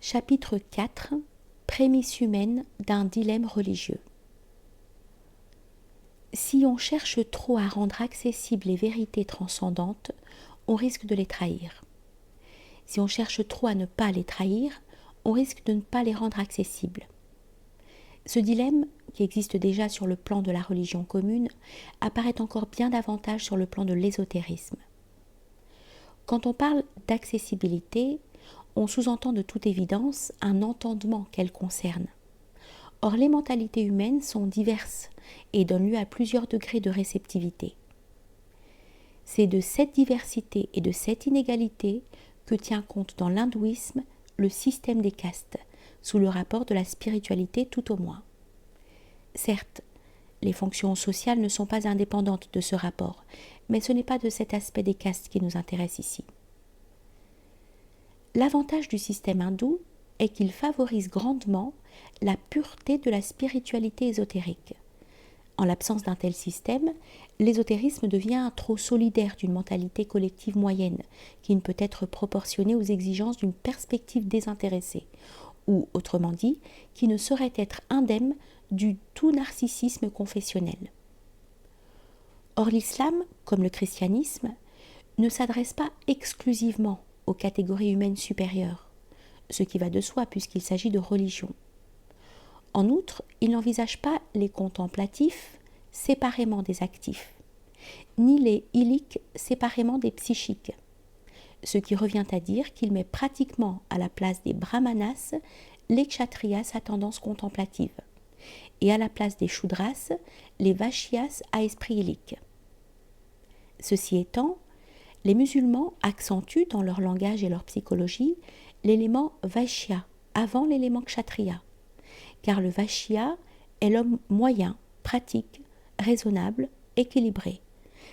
Chapitre 4. Prémisse humaine d'un dilemme religieux. Si on cherche trop à rendre accessibles les vérités transcendantes, on risque de les trahir. Si on cherche trop à ne pas les trahir, on risque de ne pas les rendre accessibles. Ce dilemme, qui existe déjà sur le plan de la religion commune, apparaît encore bien davantage sur le plan de l'ésotérisme. Quand on parle d'accessibilité, on sous-entend de toute évidence un entendement qu'elle concerne. Or, les mentalités humaines sont diverses et donnent lieu à plusieurs degrés de réceptivité. C'est de cette diversité et de cette inégalité que tient compte dans l'hindouisme le système des castes, sous le rapport de la spiritualité tout au moins. Certes, les fonctions sociales ne sont pas indépendantes de ce rapport, mais ce n'est pas de cet aspect des castes qui nous intéresse ici. L'avantage du système hindou est qu'il favorise grandement la pureté de la spiritualité ésotérique. En l'absence d'un tel système, l'ésotérisme devient trop solidaire d'une mentalité collective moyenne, qui ne peut être proportionnée aux exigences d'une perspective désintéressée, ou, autrement dit, qui ne saurait être indemne du tout narcissisme confessionnel. Or, l'islam, comme le christianisme, ne s'adresse pas exclusivement aux catégories humaines supérieures, ce qui va de soi puisqu'il s'agit de religion. En outre, il n'envisage pas les contemplatifs séparément des actifs, ni les iliques séparément des psychiques, ce qui revient à dire qu'il met pratiquement à la place des brahmanas les kshatriyas à tendance contemplative, et à la place des shudras les vaishyas à esprit ilique. Ceci étant, les musulmans accentuent dans leur langage et leur psychologie l'élément vaishya avant l'élément kshatriya, car le vaishya est l'homme moyen, pratique, raisonnable, équilibré.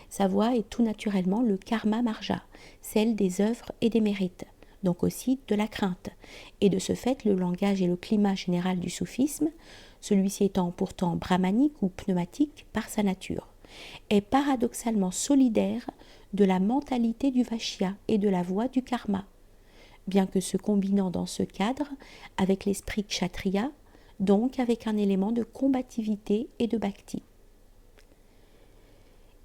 Sa voie est tout naturellement le karma marja, celle des œuvres et des mérites, donc aussi de la crainte, et de ce fait le langage et le climat général du soufisme, celui-ci étant pourtant brahmanique ou pneumatique par sa nature, est paradoxalement solidaire de la mentalité du vaishya et de la voie du karma, bien que se combinant dans ce cadre avec l'esprit kshatriya, donc avec un élément de combativité et de bhakti.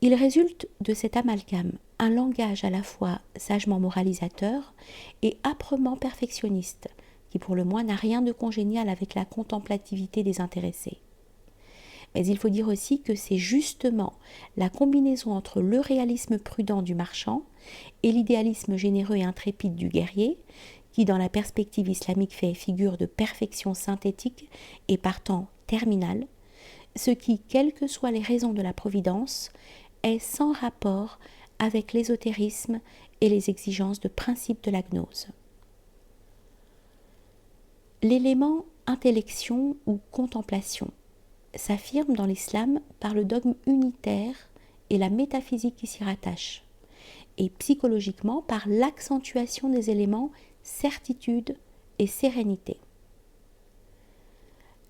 Il résulte de cet amalgame un langage à la fois sagement moralisateur et âprement perfectionniste, qui pour le moins n'a rien de congénial avec la contemplativité des intéressés. Mais il faut dire aussi que c'est justement la combinaison entre le réalisme prudent du marchand et l'idéalisme généreux et intrépide du guerrier qui, dans la perspective islamique, fait figure de perfection synthétique et partant terminale, ce qui, quelles que soient les raisons de la providence, est sans rapport avec l'ésotérisme et les exigences de principe de la gnose. L'élément intellection ou contemplation s'affirme dans l'islam par le dogme unitaire et la métaphysique qui s'y rattache, et psychologiquement par l'accentuation des éléments certitude et sérénité.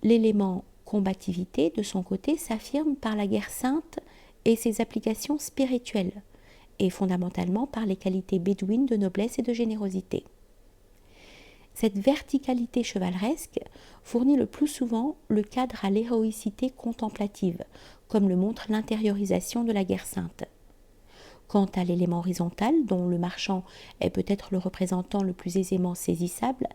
L'élément combativité, de son côté, s'affirme par la guerre sainte et ses applications spirituelles, et fondamentalement par les qualités bédouines de noblesse et de générosité. Cette verticalité chevaleresque fournit le plus souvent le cadre à l'héroïcité contemplative, comme le montre l'intériorisation de la guerre sainte. Quant à l'élément horizontal, dont le marchand est peut-être le représentant le plus aisément saisissable,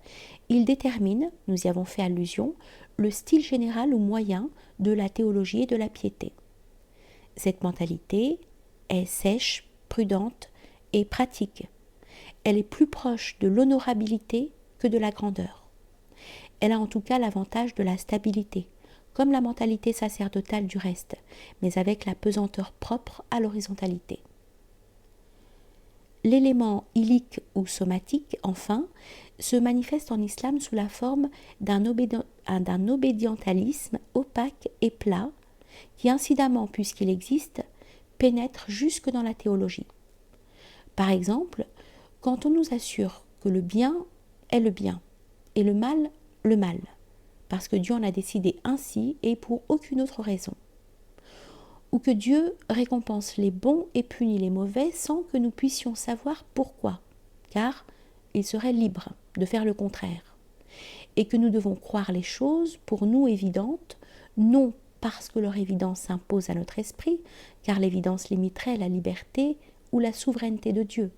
il détermine, nous y avons fait allusion, le style général ou moyen de la théologie et de la piété. Cette mentalité est sèche, prudente et pratique. Elle est plus proche de l'honorabilité que de la grandeur. Elle a en tout cas l'avantage de la stabilité, comme la mentalité sacerdotale du reste, mais avec la pesanteur propre à l'horizontalité. L'élément ilique ou somatique, enfin, se manifeste en islam sous la forme d'un obédientalisme opaque et plat, qui incidemment, puisqu'il existe, pénètre jusque dans la théologie. Par exemple, quand on nous assure que le bien est le bien et le mal, parce que Dieu en a décidé ainsi et pour aucune autre raison. Ou que Dieu récompense les bons et punit les mauvais sans que nous puissions savoir pourquoi, car il serait libre de faire le contraire. et que nous devons croire les choses pour nous évidentes, non parce que leur évidence s'impose à notre esprit, car l'évidence limiterait la liberté ou la souveraineté de Dieu,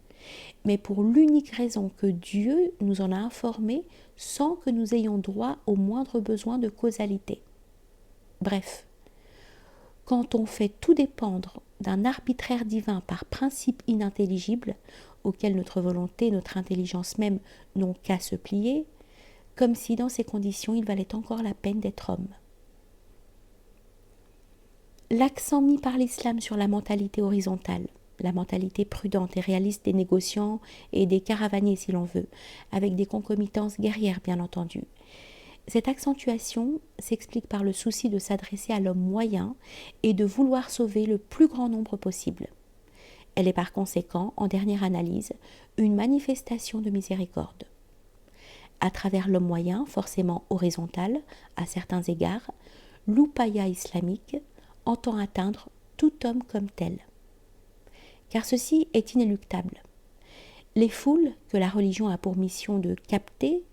mais pour l'unique raison que Dieu nous en a informés sans que nous ayons droit au moindre besoin de causalité. Bref, quand on fait tout dépendre d'un arbitraire divin par principe inintelligible, auquel notre volonté, notre intelligence même n'ont qu'à se plier, comme si dans ces conditions il valait encore la peine d'être homme. L'accent mis par l'islam sur la mentalité horizontale, la mentalité prudente et réaliste des négociants et des caravaniers si l'on veut, avec des concomitances guerrières bien entendu. Cette accentuation s'explique par le souci de s'adresser à l'homme moyen et de vouloir sauver le plus grand nombre possible. Elle est par conséquent, en dernière analyse, une manifestation de miséricorde. À travers l'homme moyen, forcément horizontal, à certains égards, l'upaya islamique entend atteindre tout homme comme tel. Car ceci est inéluctable. Les foules que la religion a pour mission de capter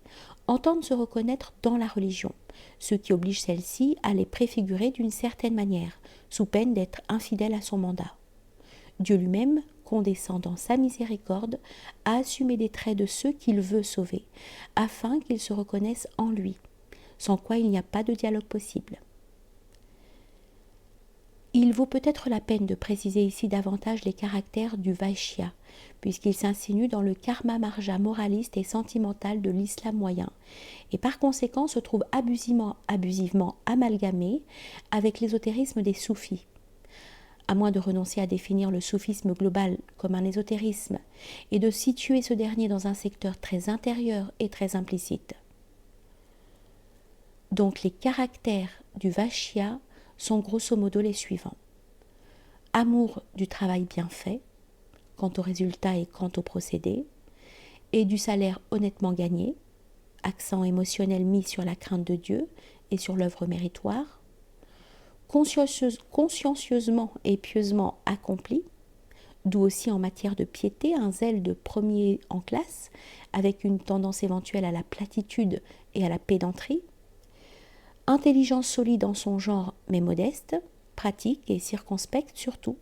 entendent se reconnaître dans la religion, ce qui oblige celle-ci à les préfigurer d'une certaine manière, sous peine d'être infidèle à son mandat. Dieu lui-même condescend dans sa miséricorde à assumer des traits de ceux qu'il veut sauver, afin qu'ils se reconnaissent en lui, sans quoi il n'y a pas de dialogue possible. Il vaut peut-être la peine de préciser ici davantage les caractères du Vaishya, puisqu'il s'insinue dans le karma marja moraliste et sentimental de l'islam moyen, et par conséquent se trouve abusivement amalgamé avec l'ésotérisme des soufis. À moins de renoncer à définir le soufisme global comme un ésotérisme et de situer ce dernier dans un secteur très intérieur et très implicite. Donc les caractères du Vaishya sont grosso modo les suivants. Amour du travail bien fait, quant au résultat et quant au procédé, et du salaire honnêtement gagné, accent émotionnel mis sur la crainte de Dieu et sur l'œuvre méritoire, consciencieusement et pieusement accompli, d'où aussi en matière de piété un zèle de premier en classe, avec une tendance éventuelle à la platitude et à la pédanterie, intelligence solide en son genre mais modeste, pratique et circonspecte surtout.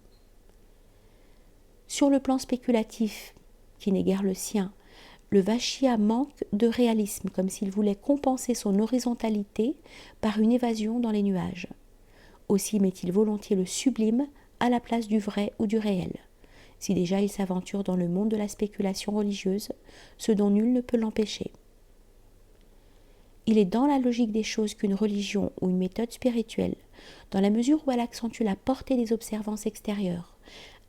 Sur le plan spéculatif, qui n'est guère le sien, le Vaishya manque de réalisme, comme s'il voulait compenser son horizontalité par une évasion dans les nuages. Aussi met-il volontiers le sublime à la place du vrai ou du réel, si déjà il s'aventure dans le monde de la spéculation religieuse, ce dont nul ne peut l'empêcher. Il est dans la logique des choses qu'une religion ou une méthode spirituelle, dans la mesure où elle accentue la portée des observances extérieures,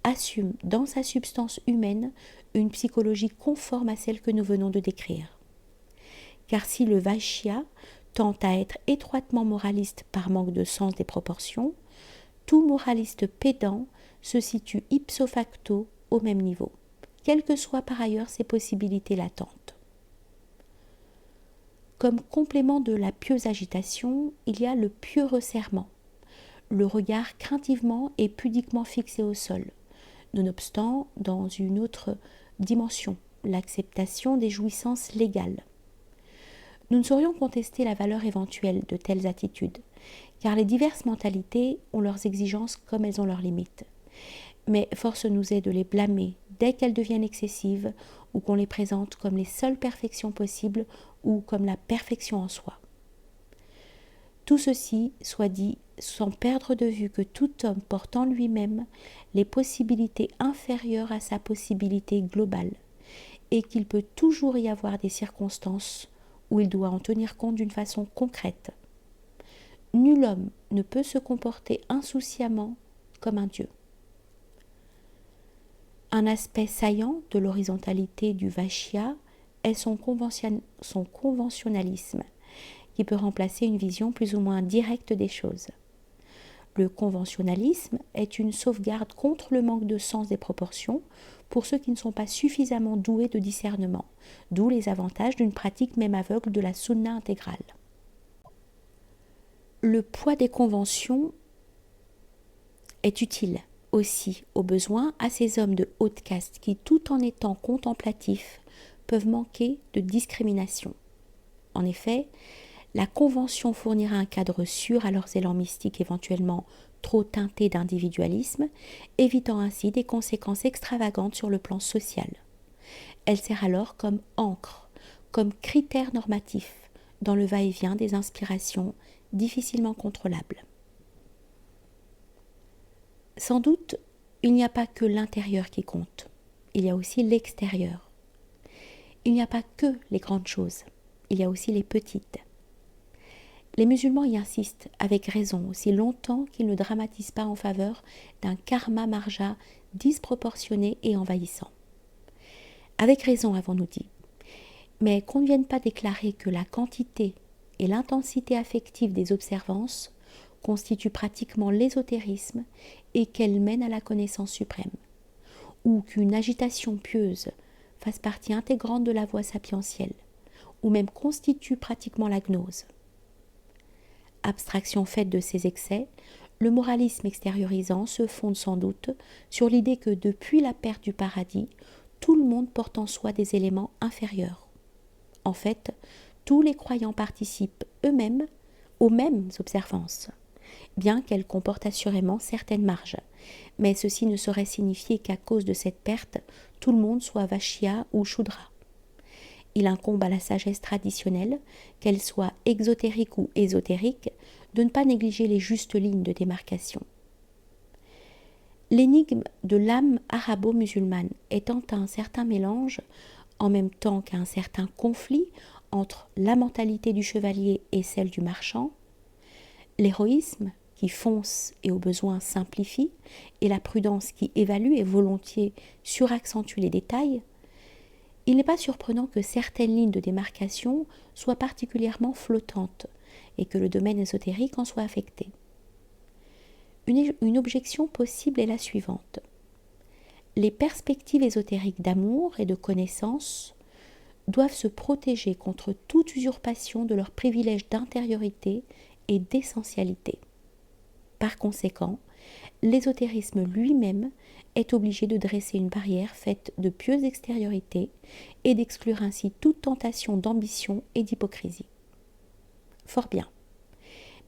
assume dans sa substance humaine une psychologie conforme à celle que nous venons de décrire. Car si le Vaishya tend à être étroitement moraliste par manque de sens des proportions, tout moraliste pédant se situe ipso facto au même niveau, quelles que soient par ailleurs ses possibilités latentes. Comme complément de la pieuse agitation, il y a le pieux resserrement, le regard craintivement et pudiquement fixé au sol, nonobstant dans une autre dimension, l'acceptation des jouissances légales. Nous ne saurions contester la valeur éventuelle de telles attitudes, car les diverses mentalités ont leurs exigences comme elles ont leurs limites. Mais force nous est de les blâmer dès qu'elles deviennent excessives ou qu'on les présente comme les seules perfections possibles ou comme la perfection en soi. Tout ceci soit dit sans perdre de vue que tout homme porte en lui-même les possibilités inférieures à sa possibilité globale et qu'il peut toujours y avoir des circonstances où il doit en tenir compte d'une façon concrète. Nul homme ne peut se comporter insouciamment comme un dieu. Un aspect saillant de l'horizontalité du Vaishya est son conventionnalisme, qui peut remplacer une vision plus ou moins directe des choses. Le conventionnalisme est une sauvegarde contre le manque de sens des proportions pour ceux qui ne sont pas suffisamment doués de discernement, d'où les avantages d'une pratique même aveugle de la sunna intégrale. Le poids des conventions est utile aussi, au besoin, à ces hommes de haute caste qui, tout en étant contemplatifs, peuvent manquer de discrimination. En effet, la Convention fournira un cadre sûr à leurs élans mystiques éventuellement trop teintés d'individualisme, évitant ainsi des conséquences extravagantes sur le plan social. Elle sert alors comme encre, comme critère normatif dans le va-et-vient des inspirations difficilement contrôlables. Sans doute, il n'y a pas que l'intérieur qui compte, il y a aussi l'extérieur. Il n'y a pas que les grandes choses, il y a aussi les petites. Les musulmans y insistent, avec raison, aussi longtemps qu'ils ne dramatisent pas en faveur d'un karma marja disproportionné et envahissant. Avec raison, avons-nous dit, mais qu'on ne vienne pas déclarer que la quantité et l'intensité affective des observances constituent pratiquement l'ésotérisme et qu'elles mènent à la connaissance suprême, ou qu'une agitation pieuse fasse partie intégrante de la voie sapientielle, ou même constitue pratiquement la gnose. Abstraction faite de ces excès, le moralisme extériorisant se fonde sans doute sur l'idée que depuis la perte du paradis, tout le monde porte en soi des éléments inférieurs. En fait, tous les croyants participent eux-mêmes aux mêmes observances, bien qu'elles comportent assurément certaines marges, mais ceci ne saurait signifier qu'à cause de cette perte, tout le monde soit Vashya ou Shudra. Il incombe à la sagesse traditionnelle, qu'elle soit exotérique ou ésotérique, de ne pas négliger les justes lignes de démarcation. L'énigme de l'âme arabo-musulmane étant un certain mélange, en même temps qu'un certain conflit entre la mentalité du chevalier et celle du marchand, l'héroïsme qui fonce et au besoin simplifie, et la prudence qui évalue et volontiers suraccentue les détails, il n'est pas surprenant que certaines lignes de démarcation soient particulièrement flottantes et que le domaine ésotérique en soit affecté. Une objection possible est la suivante. Les perspectives ésotériques d'amour et de connaissance doivent se protéger contre toute usurpation de leurs privilèges d'intériorité et d'essentialité. Par conséquent, l'ésotérisme lui-même est obligé de dresser une barrière faite de pieuse extériorité et d'exclure ainsi toute tentation d'ambition et d'hypocrisie. Fort bien.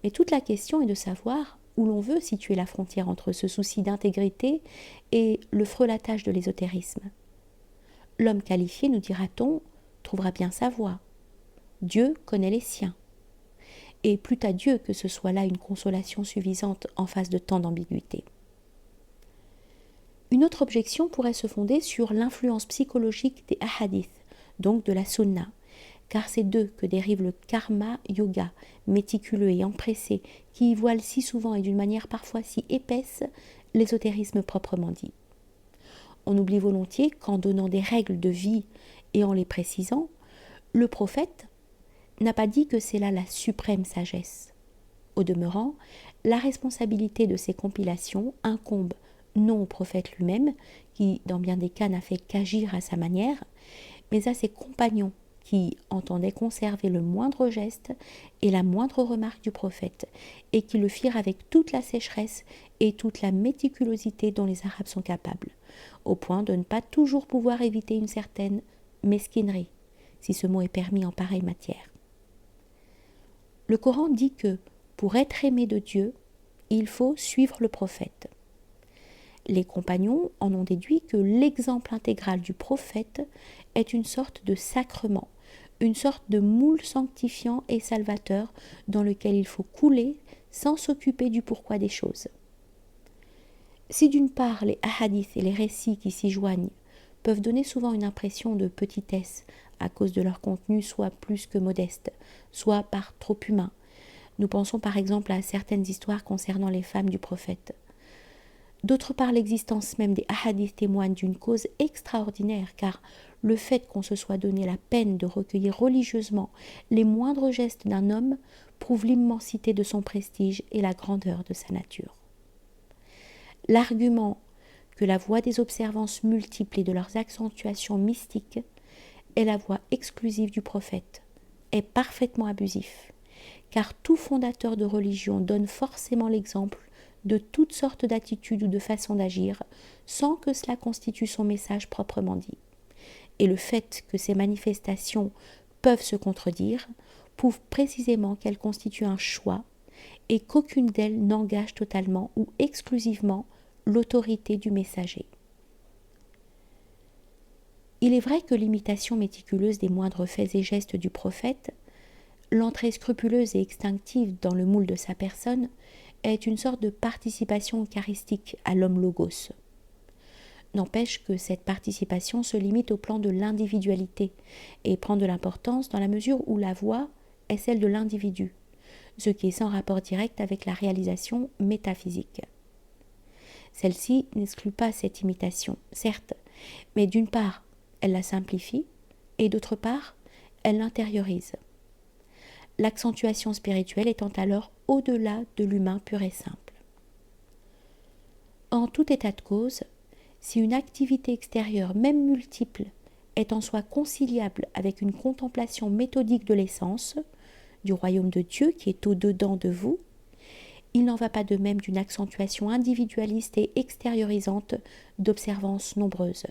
Mais toute la question est de savoir où l'on veut situer la frontière entre ce souci d'intégrité et le frelatage de l'ésotérisme. L'homme qualifié, nous dira-t-on, trouvera bien sa voie. Dieu connaît les siens. Et plût à Dieu que ce soit là une consolation suffisante en face de tant d'ambiguïté. Une autre objection pourrait se fonder sur l'influence psychologique des hadiths, donc de la sunna, car c'est d'eux que dérive le karma yoga, méticuleux et empressé, qui y voile si souvent et d'une manière parfois si épaisse l'ésotérisme proprement dit. On oublie volontiers qu'en donnant des règles de vie et en les précisant, le prophète n'a pas dit que c'est là la suprême sagesse. Au demeurant, la responsabilité de ces compilations incombe non au prophète lui-même, qui dans bien des cas n'a fait qu'agir à sa manière, mais à ses compagnons qui entendaient conserver le moindre geste et la moindre remarque du prophète, et qui le firent avec toute la sécheresse et toute la méticulosité dont les Arabes sont capables, au point de ne pas toujours pouvoir éviter une certaine mesquinerie, si ce mot est permis en pareille matière. Le Coran dit que, pour être aimé de Dieu, il faut suivre le prophète. Les compagnons en ont déduit que l'exemple intégral du prophète est une sorte de sacrement, une sorte de moule sanctifiant et salvateur dans lequel il faut couler sans s'occuper du pourquoi des choses. Si d'une part les hadiths et les récits qui s'y joignent peuvent donner souvent une impression de petitesse à cause de leur contenu soit plus que modeste, soit par trop humain, nous pensons par exemple à certaines histoires concernant les femmes du prophète. D'autre part, l'existence même des hadiths témoigne d'une cause extraordinaire, car le fait qu'on se soit donné la peine de recueillir religieusement les moindres gestes d'un homme prouve l'immensité de son prestige et la grandeur de sa nature. L'argument que la voie des observances multiples et de leurs accentuations mystiques est la voie exclusive du prophète est parfaitement abusif, car tout fondateur de religion donne forcément l'exemple de toutes sortes d'attitudes ou de façons d'agir, sans que cela constitue son message proprement dit. Et le fait que ces manifestations peuvent se contredire, prouvent précisément qu'elles constituent un choix et qu'aucune d'elles n'engage totalement ou exclusivement l'autorité du messager. Il est vrai que l'imitation méticuleuse des moindres faits et gestes du prophète, l'entrée scrupuleuse et extinctive dans le moule de sa personne, est une sorte de participation eucharistique à l'homme logos. N'empêche que cette participation se limite au plan de l'individualité et prend de l'importance dans la mesure où la voix est celle de l'individu, ce qui est sans rapport direct avec la réalisation métaphysique. Celle-ci n'exclut pas cette imitation, certes, mais d'une part, elle la simplifie, et d'autre part, elle l'intériorise. L'accentuation spirituelle étant alors au-delà de l'humain pur et simple. En tout état de cause, si une activité extérieure, même multiple, est en soi conciliable avec une contemplation méthodique de l'essence, du royaume de Dieu qui est au-dedans de vous, il n'en va pas de même d'une accentuation individualiste et extériorisante d'observances nombreuses,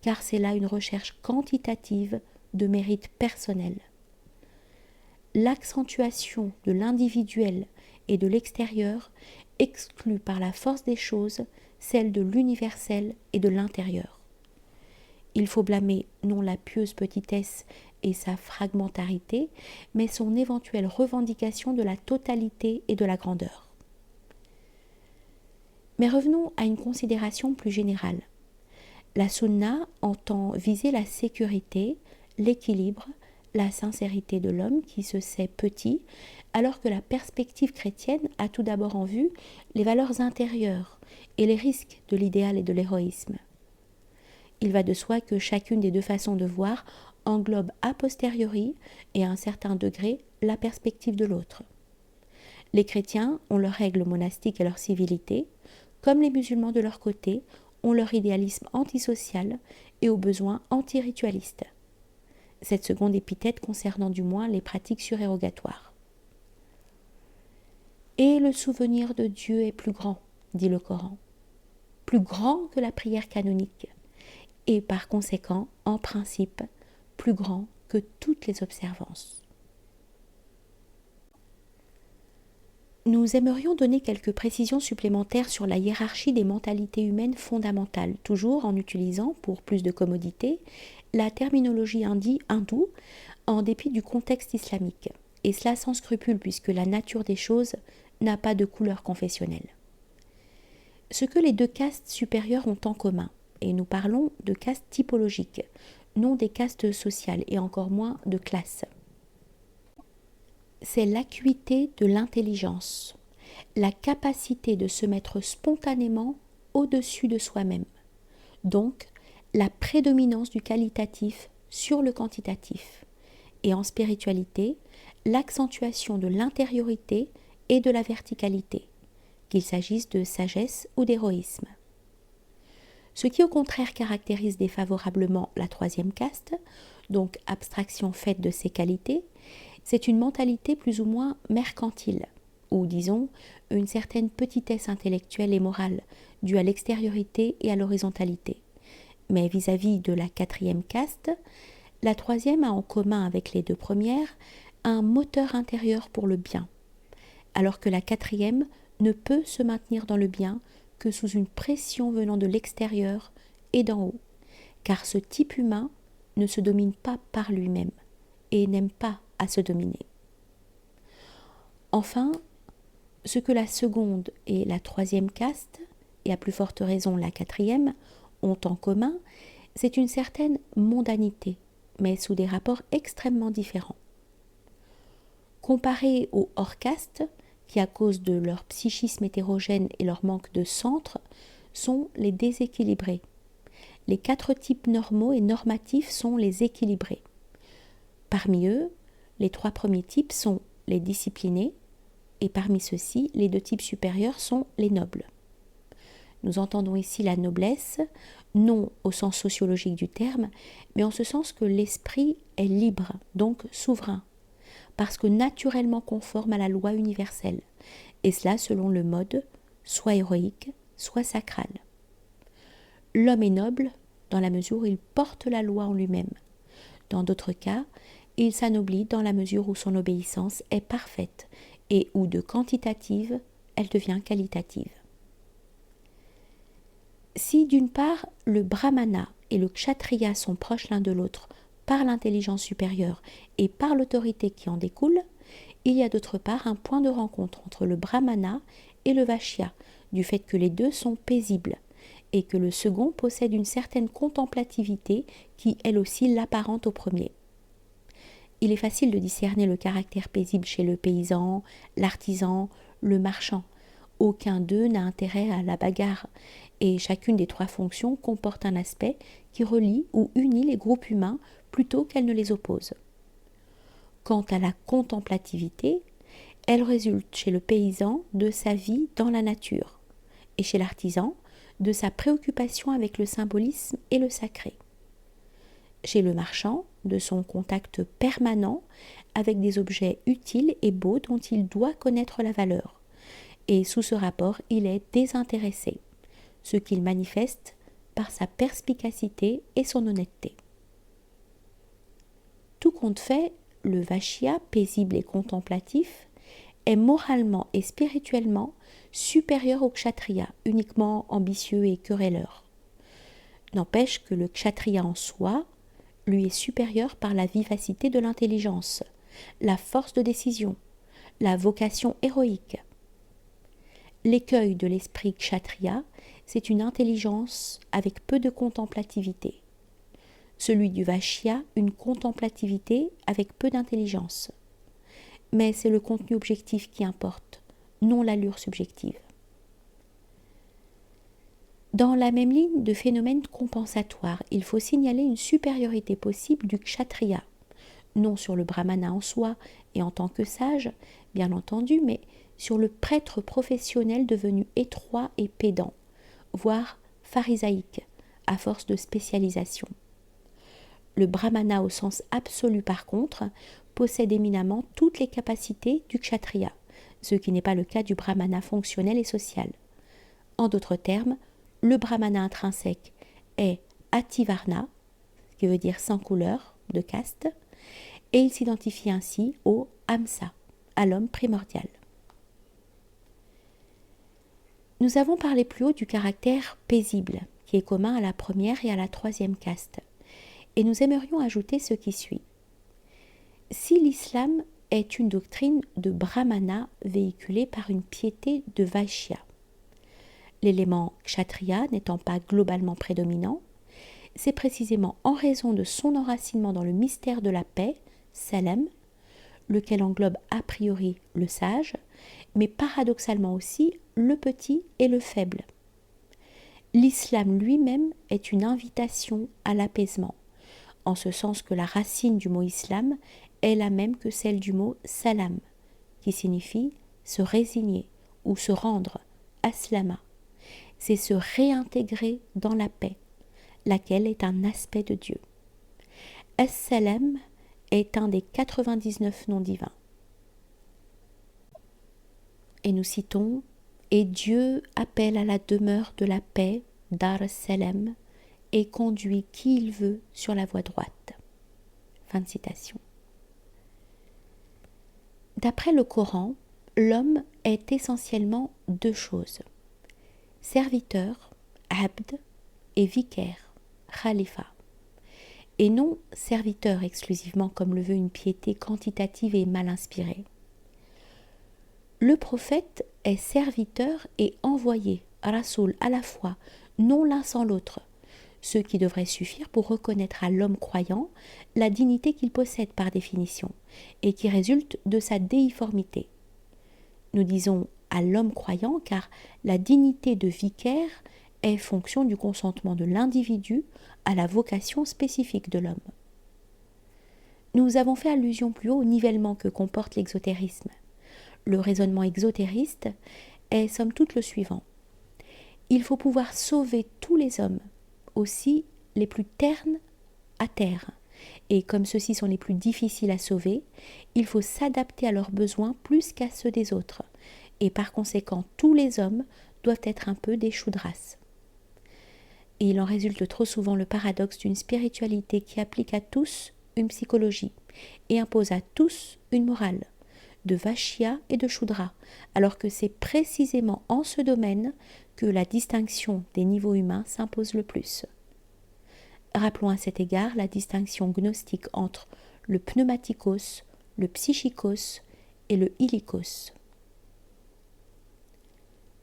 car c'est là une recherche quantitative de mérite personnel. L'accentuation de l'individuel et de l'extérieur exclut par la force des choses celle de l'universel et de l'intérieur. Il faut blâmer non la pieuse petitesse et sa fragmentarité, mais son éventuelle revendication de la totalité et de la grandeur. Mais revenons à une considération plus générale. La sunna entend viser la sécurité, l'équilibre, la sincérité de l'homme qui se sait petit, alors que la perspective chrétienne a tout d'abord en vue les valeurs intérieures et les risques de l'idéal et de l'héroïsme. Il va de soi que chacune des deux façons de voir englobe a posteriori et à un certain degré la perspective de l'autre. Les chrétiens ont leurs règles monastiques et leur civilité, comme les musulmans de leur côté ont leur idéalisme antisocial et au besoin anti-ritualiste. Cette seconde épithète concernant du moins les pratiques surérogatoires. Et le souvenir de Dieu est plus grand, dit le Coran, plus grand que la prière canonique, et par conséquent, en principe, plus grand que toutes les observances. Nous aimerions donner quelques précisions supplémentaires sur la hiérarchie des mentalités humaines fondamentales, toujours en utilisant, pour plus de commodité, la terminologie hindoue en dépit du contexte islamique, et cela sans scrupule puisque la nature des choses n'a pas de couleur confessionnelle. Ce que les deux castes supérieures ont en commun, et nous parlons de castes typologiques, non des castes sociales et encore moins de classes, c'est l'acuité de l'intelligence, la capacité de se mettre spontanément au-dessus de soi-même, donc la prédominance du qualitatif sur le quantitatif, et en spiritualité, l'accentuation de l'intériorité et de la verticalité, qu'il s'agisse de sagesse ou d'héroïsme. Ce qui au contraire caractérise défavorablement la troisième caste, donc abstraction faite de ses qualités, c'est une mentalité plus ou moins mercantile, ou disons une certaine petitesse intellectuelle et morale, due à l'extériorité et à l'horizontalité. Mais vis-à-vis de la quatrième caste, la troisième a en commun avec les deux premières un moteur intérieur pour le bien, alors que la quatrième ne peut se maintenir dans le bien que sous une pression venant de l'extérieur et d'en haut, car ce type humain ne se domine pas par lui-même et n'aime pas à se dominer. Enfin, ce que la seconde et la troisième caste, et à plus forte raison la quatrième, ont en commun, c'est une certaine mondanité, mais sous des rapports extrêmement différents. Comparés aux hors-castes, qui à cause de leur psychisme hétérogène et leur manque de centre, sont les déséquilibrés. Les 4 types normaux et normatifs sont les équilibrés. Parmi eux, les 3 premiers types sont les disciplinés, et parmi ceux-ci, les 2 types supérieurs sont les nobles. Nous entendons ici la noblesse, non au sens sociologique du terme, mais en ce sens que l'esprit est libre, donc souverain, parce que naturellement conforme à la loi universelle, et cela selon le mode soit héroïque, soit sacral. L'homme est noble dans la mesure où il porte la loi en lui-même. Dans d'autres cas, il s'anoblit dans la mesure où son obéissance est parfaite et où de quantitative, elle devient qualitative. Si d'une part le brahmana et le kshatriya sont proches l'un de l'autre par l'intelligence supérieure et par l'autorité qui en découle, il y a d'autre part un point de rencontre entre le brahmana et le vaishya, du fait que les deux sont paisibles, et que le second possède une certaine contemplativité qui, elle aussi, l'apparente au premier. Il est facile de discerner le caractère paisible chez le paysan, l'artisan, le marchand. Aucun d'eux n'a intérêt à la bagarre, et chacune des trois fonctions comporte un aspect qui relie ou unit les groupes humains plutôt qu'elle ne les oppose. Quant à la contemplativité, elle résulte chez le paysan de sa vie dans la nature, et chez l'artisan de sa préoccupation avec le symbolisme et le sacré. Chez le marchand, de son contact permanent avec des objets utiles et beaux dont il doit connaître la valeur. Et sous ce rapport, il est désintéressé, ce qu'il manifeste par sa perspicacité et son honnêteté. Tout compte fait, le vaishya, paisible et contemplatif, est moralement et spirituellement supérieur au kshatriya, uniquement ambitieux et querelleur. N'empêche que le kshatriya en soi lui est supérieur par la vivacité de l'intelligence, la force de décision, la vocation héroïque. L'écueil de l'esprit kshatriya, c'est une intelligence avec peu de contemplativité. Celui du vaishya, une contemplativité avec peu d'intelligence. Mais c'est le contenu objectif qui importe, non l'allure subjective. Dans la même ligne de phénomènes compensatoires, il faut signaler une supériorité possible du kshatriya, non sur le brahmana en soi et en tant que sage, bien entendu, mais sur le prêtre professionnel devenu étroit et pédant, voire pharisaïque, à force de spécialisation. Le brahmana au sens absolu par contre possède éminemment toutes les capacités du kshatriya, ce qui n'est pas le cas du brahmana fonctionnel et social. En d'autres termes, le brahmana intrinsèque est ativarna, qui veut dire sans couleur, de caste, et il s'identifie ainsi au hamsa, à l'homme primordial. Nous avons parlé plus haut du caractère paisible, qui est commun à la première et à la troisième caste, et nous aimerions ajouter ce qui suit. Si l'islam est une doctrine de brahmana véhiculée par une piété de vaishya, l'élément kshatriya n'étant pas globalement prédominant, c'est précisément en raison de son enracinement dans le mystère de la paix, salam, lequel englobe a priori le sage, mais paradoxalement aussi le petit et le faible. L'islam lui-même est une invitation à l'apaisement, en ce sens que la racine du mot islam est la même que celle du mot salam, qui signifie se résigner ou se rendre, aslama. C'est se réintégrer dans la paix, laquelle est un aspect de Dieu. As-Salam est un des 99 noms divins. Et nous citons « Et Dieu appelle à la demeure de la paix, Dar es-Salam, et conduit qui il veut sur la voie droite. » Fin de citation. D'après le Coran, l'homme est essentiellement deux choses. Serviteur, abd, et vicaire, khalifa, et non serviteur exclusivement comme le veut une piété quantitative et mal inspirée. Le prophète est serviteur et envoyé, rasoul à la fois, non l'un sans l'autre, ce qui devrait suffire pour reconnaître à l'homme croyant la dignité qu'il possède par définition, et qui résulte de sa déiformité. Nous disons à l'homme croyant car la dignité de vicaire est fonction du consentement de l'individu à la vocation spécifique de l'homme. Nous avons fait allusion plus haut au nivellement que comporte l'exotérisme. Le raisonnement exotériste est somme toute le suivant. Il faut pouvoir sauver tous les hommes, aussi les plus ternes à terre, et comme ceux-ci sont les plus difficiles à sauver, il faut s'adapter à leurs besoins plus qu'à ceux des autres, et par conséquent tous les hommes doivent être un peu des choux de race. Et il en résulte trop souvent le paradoxe d'une spiritualité qui applique à tous une psychologie, et impose à tous une morale, de Vashya et de Shudra, alors que c'est précisément en ce domaine que la distinction des niveaux humains s'impose le plus. Rappelons à cet égard la distinction gnostique entre le pneumatikos, le psychikos et le ilikos.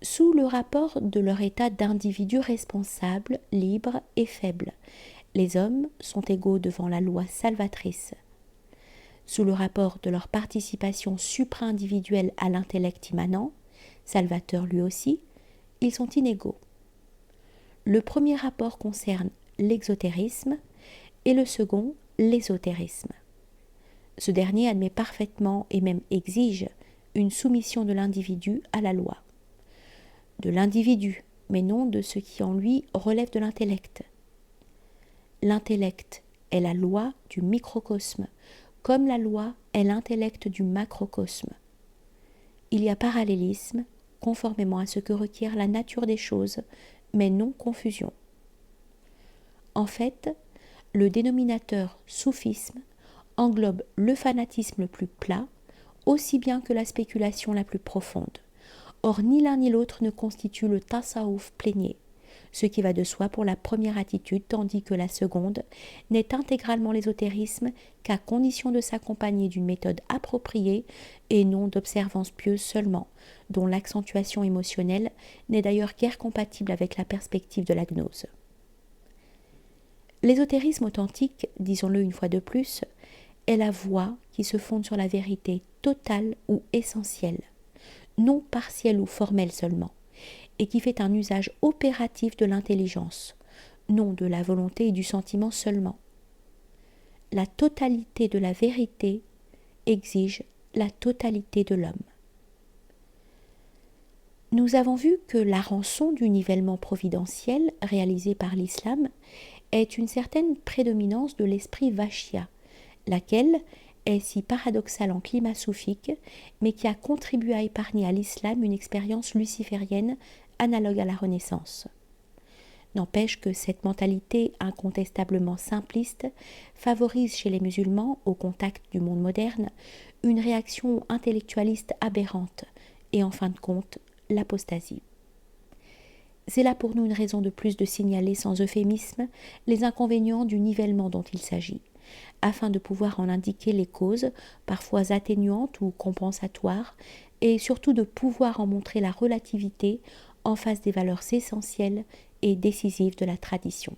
Sous le rapport de leur état d'individus responsables, libres et faibles, les hommes sont égaux devant la loi salvatrice. Sous le rapport de leur participation supra-individuelle à l'intellect immanent, salvateur lui aussi, ils sont inégaux. Le premier rapport concerne l'exotérisme et le second l'ésotérisme. Ce dernier admet parfaitement et même exige une soumission de l'individu à la loi. De l'individu, mais non de ce qui en lui relève de l'intellect. L'intellect est la loi du microcosme, comme la loi est l'intellect du macrocosme. Il y a parallélisme, conformément à ce que requiert la nature des choses, mais non confusion. En fait, le dénominateur soufisme englobe le fanatisme le plus plat, aussi bien que la spéculation la plus profonde. Or, ni l'un ni l'autre ne constitue le tasawwuf plénier, ce qui va de soi pour la première attitude, tandis que la seconde n'est intégralement l'ésotérisme qu'à condition de s'accompagner d'une méthode appropriée et non d'observance pieuse seulement, dont l'accentuation émotionnelle n'est d'ailleurs guère compatible avec la perspective de la gnose. L'ésotérisme authentique, disons-le une fois de plus, est la voie qui se fonde sur la vérité totale ou essentielle, non partielle ou formelle seulement, et qui fait un usage opératif de l'intelligence, non de la volonté et du sentiment seulement. La totalité de la vérité exige la totalité de l'homme. Nous avons vu que la rançon du nivellement providentiel réalisé par l'islam est une certaine prédominance de l'esprit Vashya, laquelle est si paradoxale en climat soufique, mais qui a contribué à épargner à l'islam une expérience luciférienne analogue à la Renaissance. N'empêche que cette mentalité incontestablement simpliste favorise chez les musulmans, au contact du monde moderne, une réaction intellectualiste aberrante et en fin de compte, l'apostasie. C'est là pour nous une raison de plus de signaler sans euphémisme les inconvénients du nivellement dont il s'agit, afin de pouvoir en indiquer les causes, parfois atténuantes ou compensatoires, et surtout de pouvoir en montrer la relativité en face des valeurs essentielles et décisives de la tradition.